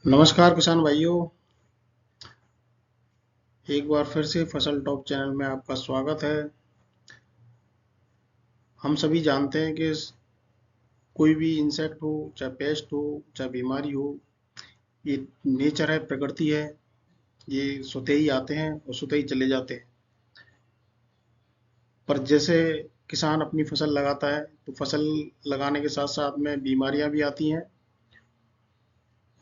नमस्कार किसान भाइयों। एक बार फिर से फसल टॉप चैनल में आपका स्वागत है। हम सभी जानते हैं कि कोई भी इंसेक्ट हो, चाहे पेस्ट हो, चाहे बीमारी हो, ये नेचर है, प्रकृति है। ये स्वतः ही आते हैं और स्वतः ही चले जाते हैं। पर जैसे किसान अपनी फसल लगाता है तो फसल लगाने के साथ साथ में बीमारियां भी आती हैं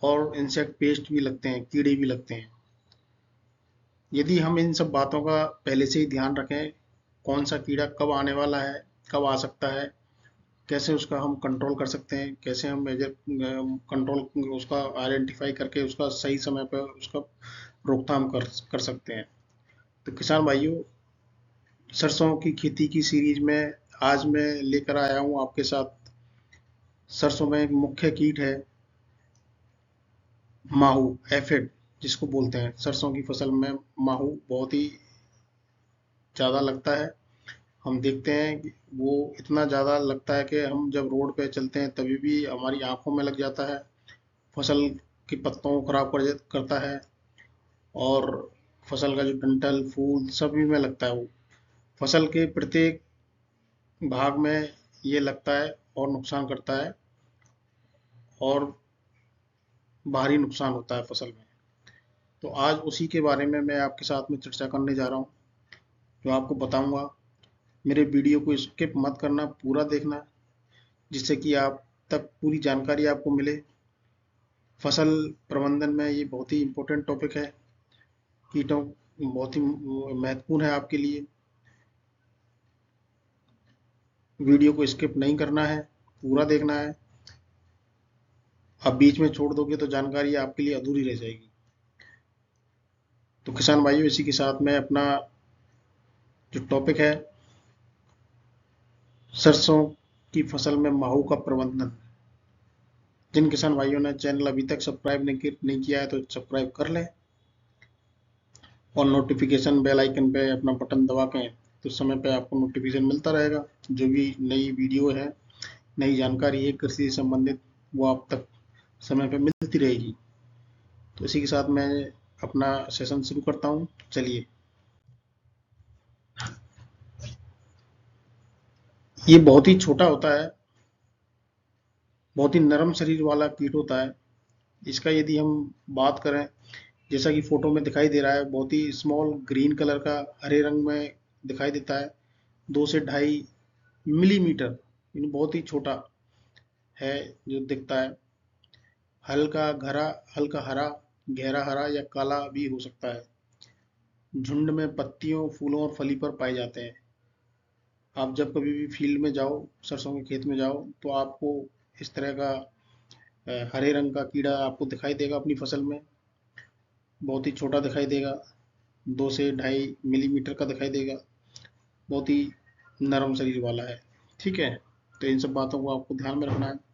और इंसेक्ट पेस्ट भी लगते हैं, कीड़े भी लगते हैं। यदि हम इन सब बातों का पहले से ही ध्यान रखें, कौन सा कीड़ा कब आने वाला है, कब आ सकता है, कैसे उसका हम कंट्रोल कर सकते हैं, कैसे हम मेजर कंट्रोल उसका आइडेंटिफाई करके उसका सही समय पर उसका रोकथाम कर सकते हैं। तो किसान भाइयों, सरसों की खेती की सीरीज में आज मैं लेकर आया हूँ आपके साथ। सरसों में एक मुख्य कीट है माहू, एफिड जिसको बोलते हैं। सरसों की फसल में माहू बहुत ही ज़्यादा लगता है। हम देखते हैं कि वो इतना ज़्यादा लगता है कि हम जब रोड पे चलते हैं तभी भी हमारी आंखों में लग जाता है। फसल के पत्तों को खराब करता है और फसल का जो डंठल फूल सभी में लगता है वो। फसल के प्रत्येक भाग में ये लगता है और नुकसान करता है और भारी नुकसान होता है फसल में। तो आज उसी के बारे में मैं आपके साथ में चर्चा करने जा रहा हूँ, जो आपको बताऊंगा। मेरे वीडियो को स्किप मत करना, पूरा देखना, जिससे कि आप तक पूरी जानकारी आपको मिले। फसल प्रबंधन में ये बहुत ही इम्पोर्टेंट टॉपिक है। कीटों बहुत ही महत्वपूर्ण है आपके लिए। वीडियो को स्किप नहीं करना है, पूरा देखना है। आप बीच में छोड़ दोगे तो जानकारी आपके लिए अधूरी रह जाएगी। तो किसान भाइयों, इसी के साथ में अपना जो टॉपिक है, सरसों की फसल में माहू का प्रबंधन। जिन किसान भाइयों ने चैनल अभी तक सब्सक्राइब नहीं किया है तो सब्सक्राइब कर लें और नोटिफिकेशन बेल आइकन पे अपना बटन दबा के तो समय पे आपको नोटिफिकेशन मिलता रहेगा। जो भी नई वीडियो है, नई जानकारी है कृषि से संबंधित, वो आप तक समय पे मिलती रहेगी। तो इसी के साथ मैं अपना सेशन शुरू करता हूँ। चलिए। ये बहुत ही छोटा होता है, बहुत ही नरम शरीर वाला कीट होता है। इसका यदि हम बात करें, जैसा कि फोटो में दिखाई दे रहा है, बहुत ही स्मॉल ग्रीन कलर का हरे रंग में दिखाई देता है। 2 से 2.5 मिलीमीटर, यानी बहुत ही छोटा है जो दिखता है। हल्का हरा, गहरा हरा या काला भी हो सकता है। झुंड में पत्तियों, फूलों और फली पर पाए जाते हैं। आप जब कभी भी फील्ड में जाओ, सरसों के खेत में जाओ, तो आपको इस तरह का हरे रंग का कीड़ा आपको दिखाई देगा अपनी फसल में। बहुत ही छोटा दिखाई देगा, 2 से 2.5 मिलीमीटर का दिखाई देगा। बहुत ही नरम शरीर वाला है। ठीक है, तो इन सब बातों को आपको ध्यान में रखना है।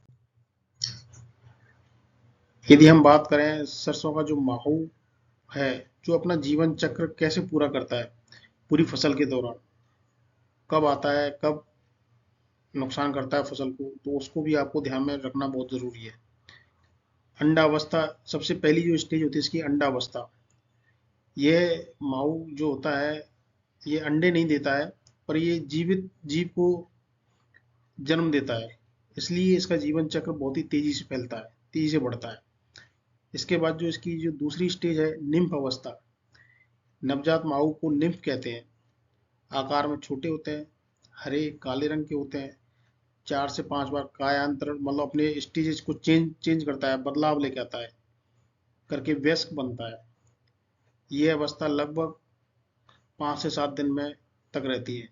यदि हम बात करें सरसों का जो माहू है, जो अपना जीवन चक्र कैसे पूरा करता है पूरी फसल के दौरान, कब आता है, कब नुकसान करता है फसल को, तो उसको भी आपको ध्यान में रखना बहुत जरूरी है। अंडावस्था, सबसे पहली जो स्टेज होती है इसकी, अंडावस्था। यह माहू जो होता है, ये अंडे नहीं देता है, पर ये जीवित जीव को जन्म देता है। इसलिए इसका जीवन चक्र बहुत ही तेजी से फैलता है, तेजी से बढ़ता है। इसके बाद जो इसकी जो दूसरी स्टेज है, निम्फ अवस्था। नवजात माहू को निम्फ कहते हैं। आकार में छोटे होते हैं, हरे काले रंग के होते हैं। 4 से 5 बार कायांतरण, मतलब अपने स्टेजेस को चेंज चेंज करता है, बदलाव लेके आता है, करके वयस्क बनता है। ये अवस्था लगभग 5 से 7 दिन में तक रहती है।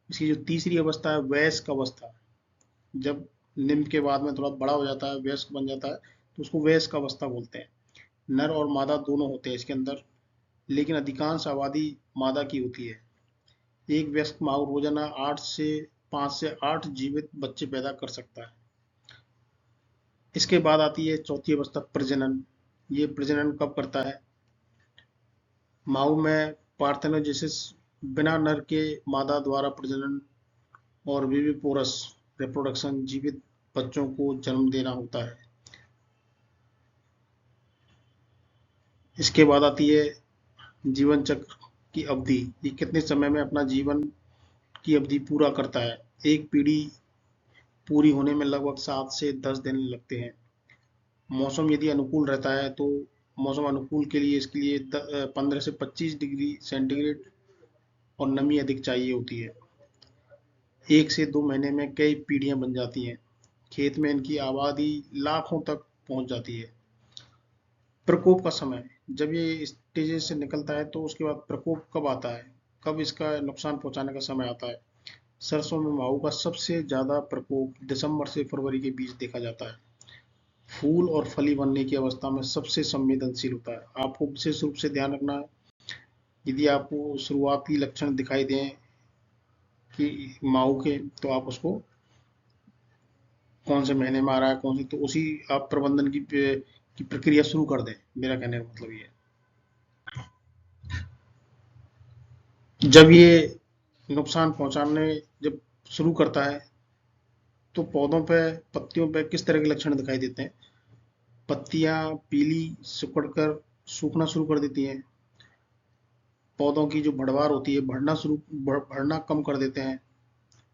इसकी जो तीसरी अवस्था है, वयस्क अवस्था, जब निम्न के बाद में थोड़ा बड़ा हो जाता है, वयस्क बन जाता है, तो उसको वयस्क अवस्था बोलते हैं। नर और मादा दोनों होते हैं इसके अंदर, लेकिन अधिकांश आबादी मादा की होती है। एक वयस्क माहू रोजाना 5 से 8 जीवित बच्चे पैदा कर सकता है। इसके बाद आती है चौथी अवस्था, प्रजनन। ये प्रजनन कब करता है? माहू में पार्थेनोजेनेसिस, बिना नर के मादा द्वारा प्रजनन, और विविपोरस रिप्रोडक्शन, जीवित बच्चों को जन्म देना होता है। इसके बाद आती है जीवन चक्र की अवधि। ये कितने समय में अपना जीवन की अवधि पूरा करता है। एक पीढ़ी पूरी होने में लगभग 7 से 10 दिन लगते हैं। मौसम यदि अनुकूल रहता है तो मौसम अनुकूल के लिए इसके लिए 15 से 25 डिग्री सेंटीग्रेड और नमी अधिक चाहिए होती है। 1 से 2 महीने में कई पीढ़ियां बन जाती हैं। खेत में इनकी आबादी लाखों तक पहुंच जाती है। प्रकोप का समय, जब ये स्टेजेस से निकलता है तो उसके बाद प्रकोप कब आता है, कब इसका नुकसान पहुंचाने का समय आता है। सरसों में माहू का सबसे ज्यादा प्रकोप दिसंबर से फरवरी के बीच देखा जाता है। फूल और फली बनने की अवस्था में सबसे संवेदनशील होता है। आपको विशेष रूप से ध्यान रखना है, यदि आपको शुरुआती लक्षण दिखाई दें कि माहू के, तो आप उसको कौन से महीने में आ रहा है, कौन सी, तो उसी आप प्रबंधन की प्रक्रिया शुरू कर दें। मेरा कहने का मतलब ये है। जब ये नुकसान पहुंचाने जब शुरू करता है तो पौधों पे, पत्तियों पे किस तरह के लक्षण दिखाई देते हैं। पत्तियां पीली सिकुड़कर सूखना शुरू कर देती हैं। पौधों की जो बढ़वार होती है बढ़ना कम कर देते हैं,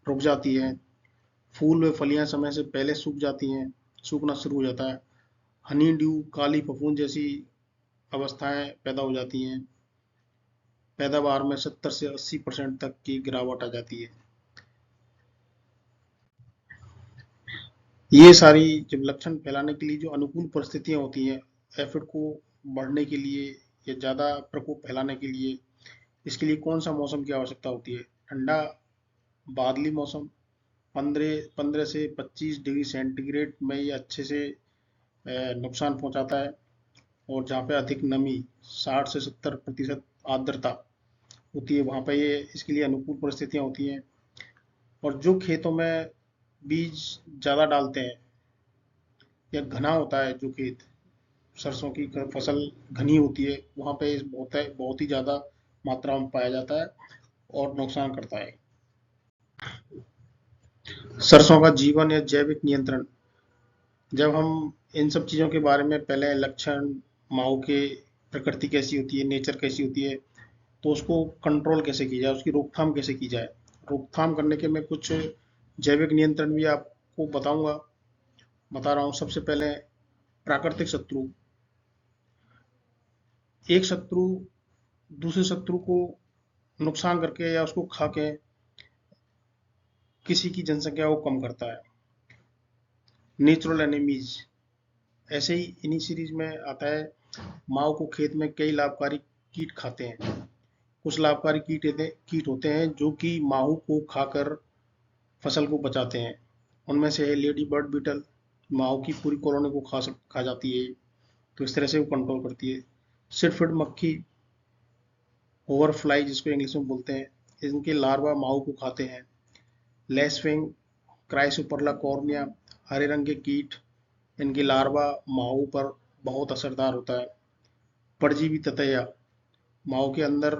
रुक जाती है। फूल व फलियां समय से पहले सूख जाती हैं, सूखना शुरू हो जाता है। हनी ड्यू, काली फफूंद जैसी अवस्थाएं पैदा हो जाती हैं। पैदावार में 70 से 80% तक की गिरावट आ जाती है। ये सारी जब लक्षण फैलाने के लिए जो अनुकूल परिस्थितियां होती हैं एफिड को बढ़ने के लिए या ज़्यादा प्रकोप फैलाने के लिए, इसके लिए कौन सा मौसम की आवश्यकता होती है। ठंडा बादली मौसम 15 से 25 डिग्री सेंटीग्रेड में ये अच्छे से नुकसान पहुंचाता है। और जहाँ पे अधिक नमी 60 से 70% आर्द्रता होती है वहाँ पे ये इसके लिए अनुकूल परिस्थितियाँ होती हैं। और जो खेतों में बीज ज़्यादा डालते हैं या घना होता है, जो खेत सरसों की फसल घनी होती है, वहाँ पे बहुत ही ज़्यादा मात्रा में पाया जाता है और नुकसान करता है। सरसों का जीवन या जैविक नियंत्रण, जब हम इन सब चीज़ों के बारे में पहले लक्षण, माओ के प्रकृति कैसी होती है, नेचर कैसी होती है, तो उसको कंट्रोल कैसे की जाए, उसकी रोकथाम कैसे की जाए। रोकथाम करने के मैं कुछ जैविक नियंत्रण भी आपको बता रहा हूँ। सबसे पहले प्राकृतिक शत्रु। एक शत्रु दूसरे शत्रु को नुकसान करके या उसको खा के किसी की जनसंख्या को कम करता है। नेचुरल एनिमीज, ऐसे ही इन्हीं सीरीज में आता है। माओ को खेत में कई लाभकारी कीट खाते हैं। कुछ लाभकारी कीट होते हैं जो कि माहू को खाकर फसल को बचाते हैं। उनमें से है लेडी बर्ड बीटल, माहू की पूरी कॉलोनी को खा जाती है, तो इस तरह से वो कंट्रोल करती है। सिरफिड मक्खी, ओवर फ्लाई जिसको इंग्लिश में बोलते हैं, इनके लार्वा माहू को खाते हैं। लेसविंग, क्राइसोपरला कॉर्निया, हरे रंग के कीट, इनकी लार्वा माहू पर बहुत असरदार होता है। परजीवी ततैया माहू के अंदर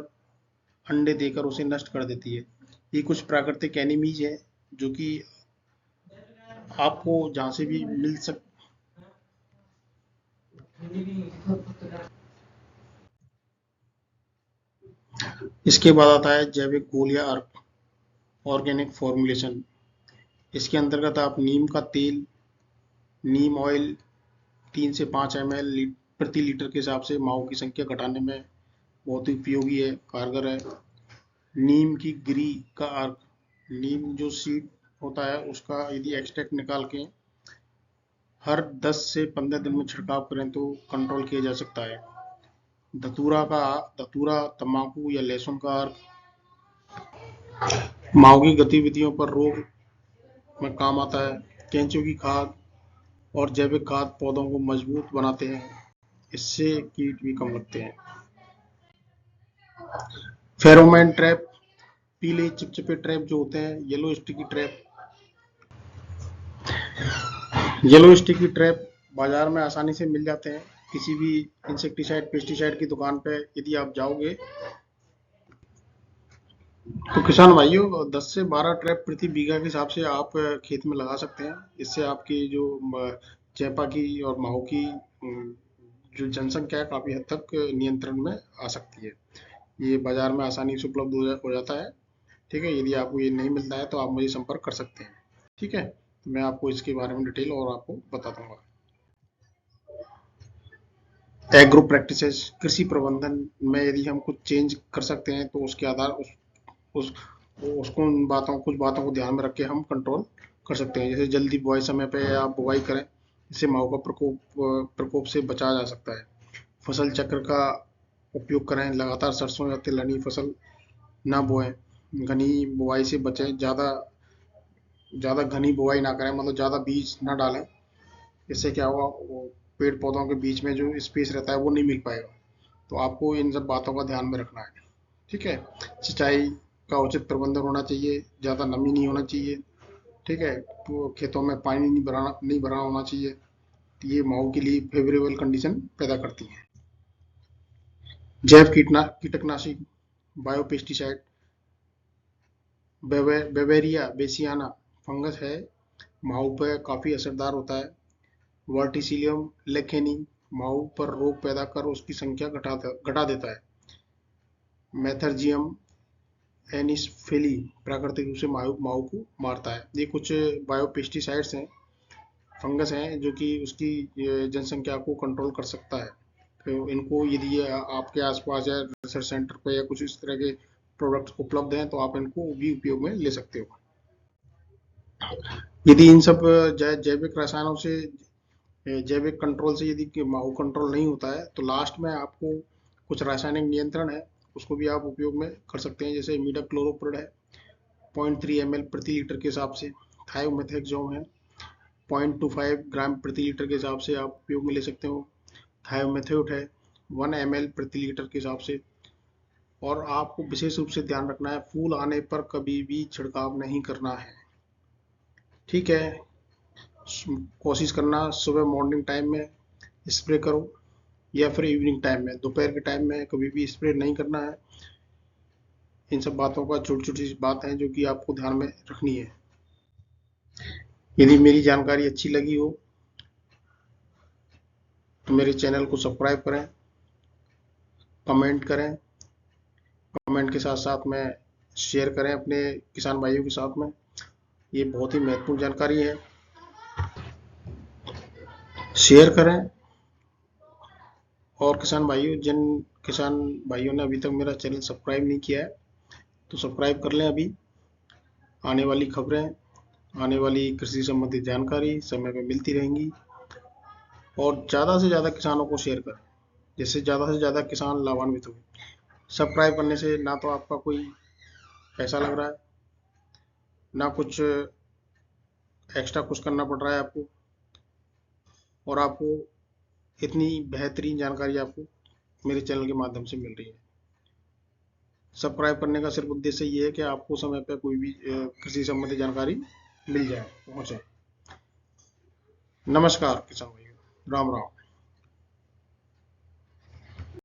अंडे देकर उसे नष्ट कर देती है। ये कुछ प्राकृतिक एनिमीज है जो कि आपको जहाँ से भी मिल सक। इसके बाद आता है जैविक घोल या अर्क, ऑर्गेनिक फॉर्मुलेशन। इसके अंतर्गत आप नीम का तेल, नीम ऑयल 3 से 5 ml प्रति लीटर के हिसाब से माओ की संख्या घटाने में बहुत ही उपयोगी है, कारगर है। नीम की गिरी का अर्क, नीम जो सीड होता है उसका यदि एक्सट्रैक्ट निकाल के हर 10 से 15 दिन में छिड़काव करें तो कंट्रोल किया जा सकता है। धतूरा तंबाकू या लहसुन का अर्क माओ की गतिविधियों पर रोक में काम आता है। केंचुए की खाद और जैविक खाद पौधों को मजबूत बनाते हैं, इससे कीट भी कम लगते हैं। फेरोमोन ट्रैप, पीले चिपचिपे ट्रैप जो होते हैं, yellow sticky trap. Yellow sticky trap बाजार में आसानी से मिल जाते हैं। किसी भी इंसेक्टिसाइड पेस्टिसाइड की दुकान पे यदि आप जाओगे तो किसान भाइयों 10 से 12 ट्रैप प्रति बीघा के हिसाब से आप खेत में लगा सकते हैं। इससे आपकी जो चैपा की और माहो की जो जनसंख्या है काफ़ी हद तक नियंत्रण में आ सकती है। ये बाजार में आसानी से उपलब्ध हो जाता है। ठीक है, यदि आपको ये नहीं मिलता है तो आप मुझे संपर्क कर सकते हैं। ठीक है, तो मैं आपको इसके बारे में डिटेल और आपको बता दूंगा। एग्रो प्रैक्टिसेस, कृषि प्रबंधन में यदि हम कुछ चेंज कर सकते हैं तो उसके आधार उस उसको उन बातों कुछ बातों को ध्यान में रख के हम कंट्रोल कर सकते हैं। जैसे जल्दी बुआई समय पे आप बुआई करें, इससे माहों का प्रकोप से बचाया जा सकता है। फसल चक्र का उपयोग करें, लगातार सरसों या तिलहनी फसल ना बोएं, घनी बुआई से बचें, ज़्यादा ज़्यादा घनी बुआई ना करें, मतलब ज़्यादा बीज ना डालें। इससे क्या होगा, वो पेड़ पौधों के बीच में जो स्पेस रहता है वो नहीं मिल पाएगा। तो आपको इन सब बातों का ध्यान में रखना है। ठीक है, सिंचाई का उचित प्रबंधन होना चाहिए, ज़्यादा नमी नहीं होना चाहिए। ठीक है, तो खेतों में पानी नहीं भरा होना चाहिए। ये माओ के लिए फेवरेबल कंडीशन पैदा करती है। जैव कीटनाशी, बायोपेस्टिसाइड, बेवेरिया बेसियाना फंगस है, माओ पर काफ़ी असरदार होता है। वर्टिसिलियम लेखेनी माओ पर रोग पैदा कर उसकी संख्या घटा देता है। मेथर्जियम एनिसफेली प्राकृतिक रूप से माओ को मारता है। ये कुछ बायोपेस्टिसाइड्स हैं, फंगस हैं जो कि उसकी जनसंख्या को कंट्रोल कर सकता है। तो इनको यदि ये आपके आसपास या रिसर्च सेंटर पे या कुछ इस तरह के प्रोडक्ट्स उपलब्ध हैं तो आप इनको भी उपयोग में ले सकते हो। यदि इन सब जैविक रसायनों से, जैविक कंट्रोल से यदि माहू कंट्रोल नहीं होता है तो लास्ट में आपको कुछ रासायनिक नियंत्रण है, उसको भी आप उपयोग में कर सकते हैं। जैसे इमिडाक्लोरोप्रिड है 0.3 ml प्रति लीटर के हिसाब से, थायोमेथेक्सोम है 0.25 ग्राम प्रति लीटर के हिसाब से आप उपयोग में ले सकते हो। थायोमेथोट है 1 ml प्रति लीटर के हिसाब से। और आपको विशेष रूप से ध्यान रखना है, फूल आने पर कभी भी छिड़काव नहीं करना है। ठीक है, कोशिश करना सुबह मॉर्निंग टाइम में स्प्रे करो या फिर इवनिंग टाइम में, दोपहर के टाइम में कभी भी स्प्रे नहीं करना है। इन सब बातों का छोटी छोटी बात है जो कि आपको ध्यान में रखनी है। यदि मेरी जानकारी अच्छी लगी हो तो मेरे चैनल को सब्सक्राइब करें, कमेंट करें, कमेंट के साथ साथ में शेयर करें अपने किसान भाइयों के साथ में। ये बहुत ही महत्वपूर्ण जानकारी है, शेयर करें। और जिन किसान भाइयों ने अभी तक मेरा चैनल सब्सक्राइब नहीं किया है तो सब्सक्राइब कर लें अभी। आने वाली खबरें, आने वाली कृषि संबंधित जानकारी समय पे मिलती रहेंगी। और ज़्यादा से ज़्यादा किसानों को शेयर करें, जिससे ज़्यादा से ज़्यादा किसान लाभान्वित हो। सब्सक्राइब करने से ना तो आपका कोई पैसा लग रहा है, ना कुछ एक्स्ट्रा कुछ करना पड़ रहा है आपको, और आपको इतनी बेहतरीन जानकारी आपको मेरे चैनल के माध्यम से मिल रही है। सब्सक्राइब करने का सिर्फ उद्देश्य ये है कि आपको समय पर कोई भी कृषि संबंधी जानकारी मिल जाए, पहुँचे। नमस्कार किसान भाइयों, राम राम।